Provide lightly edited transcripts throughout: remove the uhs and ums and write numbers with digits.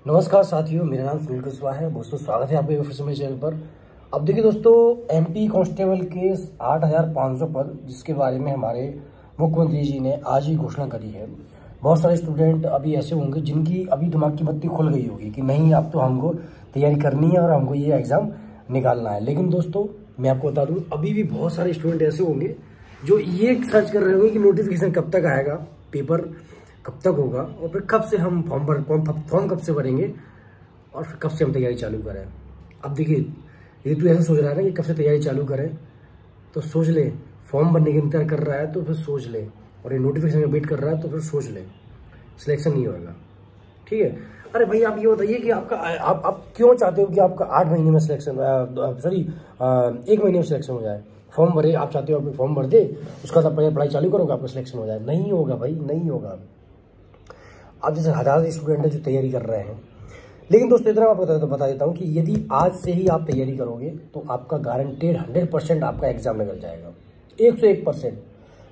नमस्कार साथियों, मेरा नाम सुनील कुशवाहा है। दोस्तों स्वागत है आपका फिर से मेरे चैनल पर। अब देखिए दोस्तों, एमपी कांस्टेबल के 8,500 पद जिसके बारे में हमारे मुख्यमंत्री जी ने आज ही घोषणा करी है। बहुत सारे स्टूडेंट अभी ऐसे होंगे जिनकी अभी दिमाग की बत्ती खुल गई होगी कि नहीं, अब तो हमको तैयारी करनी है और हमको ये एग्ज़ाम निकालना है। लेकिन दोस्तों मैं आपको बता दूँ, अभी भी बहुत सारे स्टूडेंट ऐसे होंगे जो ये सर्च कर रहे होंगे कि नोटिफिकेशन कब तक आएगा, पेपर कब तक होगा और फिर कब से हम फॉर्म कब से भरेंगे और फिर कब से हम तैयारी चालू करें। अब देखिए, ये तो ऐसा सोच रहा है ना कि कब से तैयारी चालू करें, तो सोच ले। फॉर्म भरने का इंतजार कर रहा है तो फिर सोच ले, और ये नोटिफिकेशन का वेट कर रहा है तो फिर सोच ले। सिलेक्शन नहीं होगा, ठीक है। अरे भाई आप ये बताइए कि आपका आप क्यों चाहते हो कि आपका 8 महीने में सिलेक्शन, 1 महीने में सिलेक्शन हो जाए। फॉर्म भरे, आप चाहते हो आप फॉर्म भर दे, उसका बाद पढ़ाई चालू करोगे, आपका सिलेक्शन हो जाए। नहीं होगा भाई, नहीं होगा। आप जैसे हज़ार स्टूडेंट हैं जो तैयारी कर रहे हैं। लेकिन दोस्तों इतना मैं बता देता हूँ कि यदि आज से ही आप तैयारी करोगे तो आपका गारंटेड 100% आपका एग्जाम निकल जाएगा, 101%।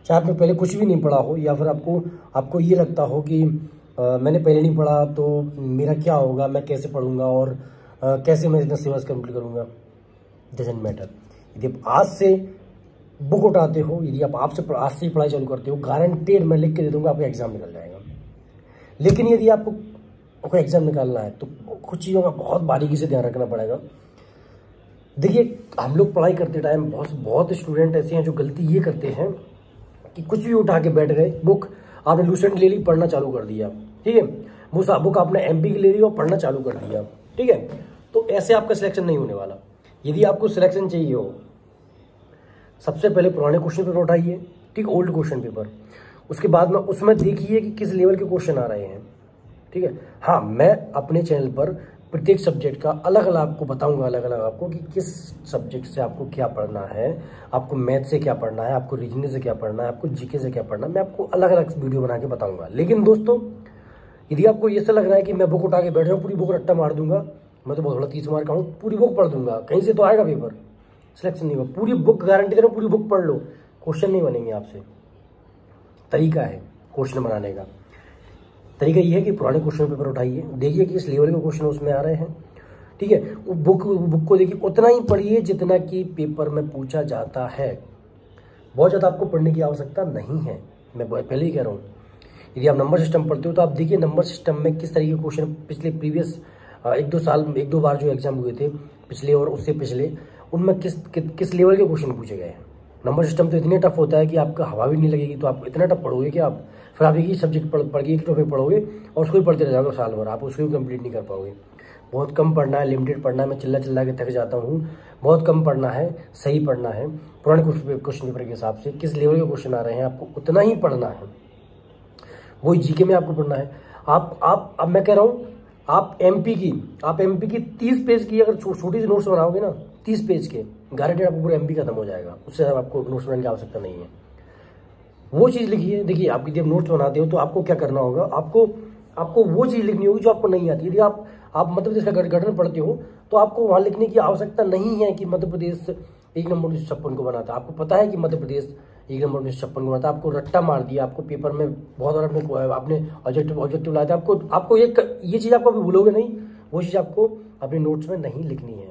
चाहे आपने पहले कुछ भी नहीं पढ़ा हो, या फिर आपको ये लगता हो कि मैंने पहले नहीं पढ़ा तो मेरा क्या होगा, मैं कैसे पढ़ूंगा और कैसे मैं इतना सिलेबस कंप्लीट करूँगा। Doesn't matter. यदि आप आज से बुक उठाते हो, यदि आप आज से ही पढ़ाई चालू करते हो, गारंटेड मैं लिख के दे दूंगा आपका एग्जाम निकल जाएगा। लेकिन यदि आपको एग्जाम निकालना है तो कुछ चीज़ों का बहुत बारीकी से ध्यान रखना पड़ेगा। देखिए, हम लोग पढ़ाई करते टाइम बहुत स्टूडेंट ऐसे हैं जो गलती ये करते हैं कि कुछ भी उठा के बैठ गए। बुक आपने लूसेंट ले ली, पढ़ना चालू कर दिया, ठीक है। बुक आपने एमपी की ले ली और पढ़ना चालू कर दिया, ठीक है। तो ऐसे आपका सिलेक्शन नहीं होने वाला। यदि आपको सिलेक्शन चाहिए हो, सबसे पहले पुराने क्वेश्चन पेपर उठाइए, ठीक, ओल्ड क्वेश्चन पेपर। उसके बाद में उसमें देखिए कि किस लेवल के क्वेश्चन आ रहे हैं, ठीक है। हाँ, मैं अपने चैनल पर प्रत्येक सब्जेक्ट का अलग अलग आपको बताऊंगा, अलग अलग आपको कि किस सब्जेक्ट से आपको क्या पढ़ना है, आपको मैथ से क्या पढ़ना है, आपको रीजनिंग से क्या पढ़ना है, आपको जीके से क्या पढ़ना है। मैं आपको अलग अलग वीडियो बना के बताऊंगा। लेकिन दोस्तों, यदि आपको ये से लग रहा है कि मैं बुक उठा के बैठ जाऊँ, पूरी बुक रट्टा मार दूंगा, मैं तो बहुत बड़ा 30 मार्क का हूँ, पूरी बुक पढ़ दूंगा, कहीं से तो आएगा पेपर, सिलेक्शन नहीं होगा। पूरी बुक गारंटी दे रहा हूँ, पूरी बुक पढ़ लो, क्वेश्चन नहीं बनेंगे आपसे। तरीका है क्वेश्चन बनाने का, तरीका ये है कि पुराने क्वेश्चन पेपर उठाइए, देखिए कि इस लेवल के क्वेश्चन उसमें आ रहे हैं, ठीक है। वो बुक को देखिए, उतना ही पढ़िए जितना कि पेपर में पूछा जाता है। बहुत ज़्यादा आपको पढ़ने की आवश्यकता नहीं है, मैं पहले ही कह रहा हूँ। यदि आप नंबर सिस्टम पढ़ते हो तो आप देखिए नंबर सिस्टम में किस तरीके के क्वेश्चन पिछले प्रीवियस 1-2 बार जो एग्जाम हुए थे पिछले और उससे पिछले, उनमें किस लेवल के क्वेश्चन पूछे गए हैं। नंबर सिस्टम तो इतने टफ होता है कि आपका हवा भी नहीं लगेगी, तो आप इतना टफ पढ़ोगे कि आप फिर आप एक ही सब्जेक्ट पढ़ के एक टॉपिक पढ़ोगे और उसको ही पढ़ते रह जाओगे साल भर, आप उसको भी कंप्लीट नहीं कर पाओगे। बहुत कम पढ़ना है, लिमिटेड पढ़ना है। मैं चिल्ला के थक जाता हूँ। बहुत कम पढ़ना है, सही पढ़ना है। पुराने क्वेश्चन पेपर के हिसाब से किस लेवल के क्वेश्चन आ रहे हैं आपको उतना ही पढ़ना है। वही जीके में आपको पढ़ना है। अब मैं कह रहा हूँ, आप एमपी की 30 पेज की अगर छोटी सी नोट्स बनाओगे ना, 30 पेज के, गारंटेड आपको पूरा एमपी खत्म हो जाएगा। उससे ज़्यादा आपको नोट्स बनाने की आवश्यकता नहीं है। वो चीज़ लिखिए। देखिए, आप जब नोट्स बनाते हो तो आपको क्या करना होगा, आपको वो चीज़ लिखनी होगी जो आपको नहीं आती। यदि आप मध्य प्रदेश का गठन पढ़ते हो तो आपको वहाँ लिखने की आवश्यकता नहीं है कि मध्य प्रदेश 1 नवंबर 1956 को बना था। आपको पता है कि मध्य प्रदेश 1 नवंबर 1956 को बना था। आपको रट्टा मार दिया, आपको पेपर में बहुत बार आपने ऑब्जेक्टिव लाया था। आपको ये चीज़ आपको अभी भूलोगे नहीं, वो चीज़ आपको अपने नोट्स में नहीं लिखनी है,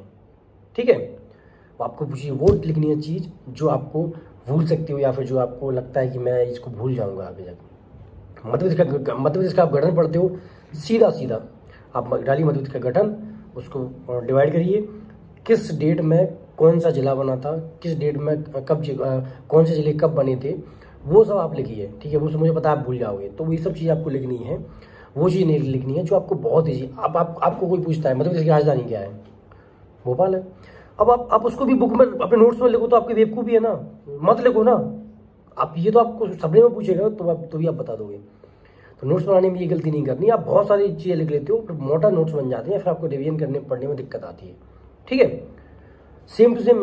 ठीक है। आपको वो लिखनी है चीज़ जो आपको भूल सकते हो, या फिर जो आपको लगता है कि मैं इसको भूल जाऊंगा आगे जाकर। मध्य प्रदेश का आप गठन पढ़ते हो, सीधा आप डालिए मध्य प्रदेश का गठन, उसको डिवाइड करिए, किस डेट में कौन सा जिला बना था, किस डेट में कौन से जिले कब बने थे, वो सब आप लिखिए, ठीक है। वो सब मुझे पता है आप भूल जाओगे, तो वही सब चीज़ आपको लिखनी है। वो चीज़ नहीं लिखनी है जो आपको बहुत ईजी। आपको कोई पूछता है मध्य प्रदेश की राजधानी क्या है, भोपाल है। अब आप उसको भी बुक में अपने नोट्स में लिखो तो आपकी बेवकूफ़ी है ना, मत लिखो ना। आप ये तो आपको सपने में पूछेगा तो भी आप बता दोगे। तो नोट्स बनाने में ये गलती नहीं करनी। आप बहुत सारी चीज़ें लिख लेते हो, फिर मोटा नोट्स बन जाते हैं, फिर आपको रिवीजन पढ़ने में दिक्कत आती है, ठीक है। सेम टू सेम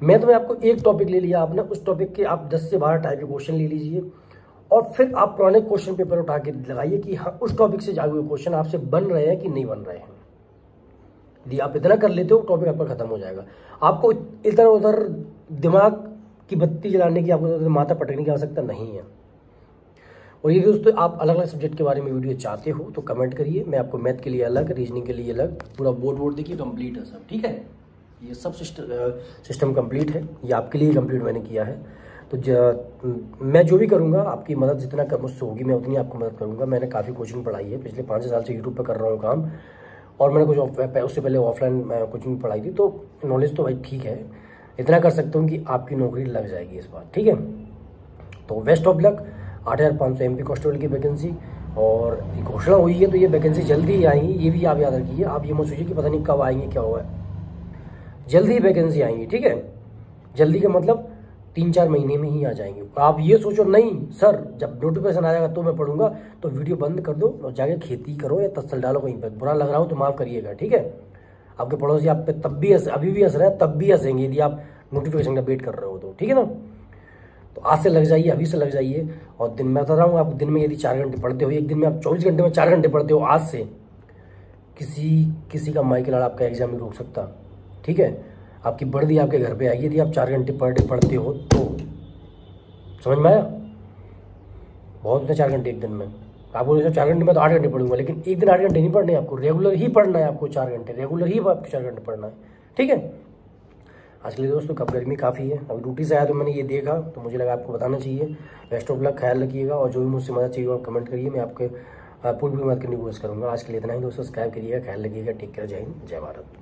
मैथ में आपको एक टॉपिक ले लिया आपने, उस टॉपिक के आप 10 से 12 टाइप के क्वेश्चन ले लीजिए और फिर आप पुराने क्वेश्चन पेपर उठा के लगाइए कि हाँ, उस टॉपिक से जाए हुए क्वेश्चन आपसे बन रहे हैं कि नहीं बन रहे हैं। यदि आप इतना कर लेते हो, टॉपिक आपका खत्म हो जाएगा। आपको इधर उधर दिमाग की बत्ती जलाने की, आपको माथा पटकने की आवश्यकता नहीं है। और ये दोस्तों आप अलग अलग सब्जेक्ट के बारे में वीडियो चाहते हो तो कमेंट करिए, मैं आपको मैथ के लिए अलग, रीजनिंग के लिए अलग, पूरा बोर्ड देखिए कंप्लीट है सब, ठीक है। ये सब सिस्टम कंप्लीट है, ये आपके लिए कंप्लीट मैंने किया है। तो मैं जो भी करूँगा आपकी मदद जितना कर मुझसे होगी मैं उतनी आपको मदद करूँगा। मैंने काफ़ी कोचिंग पढ़ाई है, पिछले 5 साल से यूट्यूब पर कर रहा हूँ काम, और मैंने कुछ उससे पहले ऑफलाइन कोचिंग पढ़ाई थी, तो नॉलेज तो भाई ठीक है, इतना कर सकता हूँ कि आपकी नौकरी लग जाएगी इस बार, ठीक है। तो best of luck. 8500 MP constable की वैकेंसी और घोषणा हुई है, तो ये वैकेंसी जल्दी ही आएंगी, ये भी आप याद रखिए। आप ये मत सोचिए कि पता नहीं कब आएंगे, क्या हुआ है, जल्दी ही वैकेंसी आएंगी, ठीक है। जल्दी का मतलब 3-4 महीने में ही आ जाएंगे। आप ये सोचो नहीं सर जब नोटिफिकेशन आ जाएगा तो मैं पढ़ूंगा, तो वीडियो बंद कर दो और जाके खेती करो या तसल डालो कहीं पर। बुरा लग रहा हो तो माफ करिएगा, ठीक है। आपके पड़ोसी आप पे तब भी अभी भी हंस रहे हैं, तब भी हंसेंगे यदि आप नोटिफिकेशन का वेट कर रहे हो तो, ठीक है ना। तो आज से लग जाइए, अभी से लग जाइए। और दिन में बता रहा हूँ, आप दिन में यदि 4 घंटे पढ़ते हो, एक दिन में आप 24 घंटे में 4 घंटे पढ़ते हो, आज से किसी का माई के लाड़ आपका एग्जाम नहीं रोक सकता, ठीक है। आपकी वर्दी आपके घर पे आएगी यदि आप 4 घंटे पर डे पढ़ते हो तो। समझ में आया? बहुत होते 4 घंटे एक दिन में। आप बोले 4 घंटे में तो 8 घंटे पढ़ूंगा, लेकिन एक दिन 8 घंटे नहीं पढ़ने, आपको रेगुलर ही पढ़ना है। आपको 4 घंटे रेगुलर ही आपको 4 घंटे पढ़ना है, ठीक है। आज के लिए दोस्तों कब गर्मी काफ़ी है, अभी ड्यूटी से आया तो मैंने ये देखा तो मुझे लगा आपको बताना चाहिए। बेस्ट ऑफ लक, ख्याल रखिएगा, और जो भी मुझसे मदद चाहिए आप कमेंट करिए, मैं आपके पूरी मदद करने की कोशिश करूँगा। आज के लिए इतना ही दोस्तों, सब्सक्राइब करिएगा, ख्याल रखिएगा, टेक केयर, जय हिंद, जय भारत।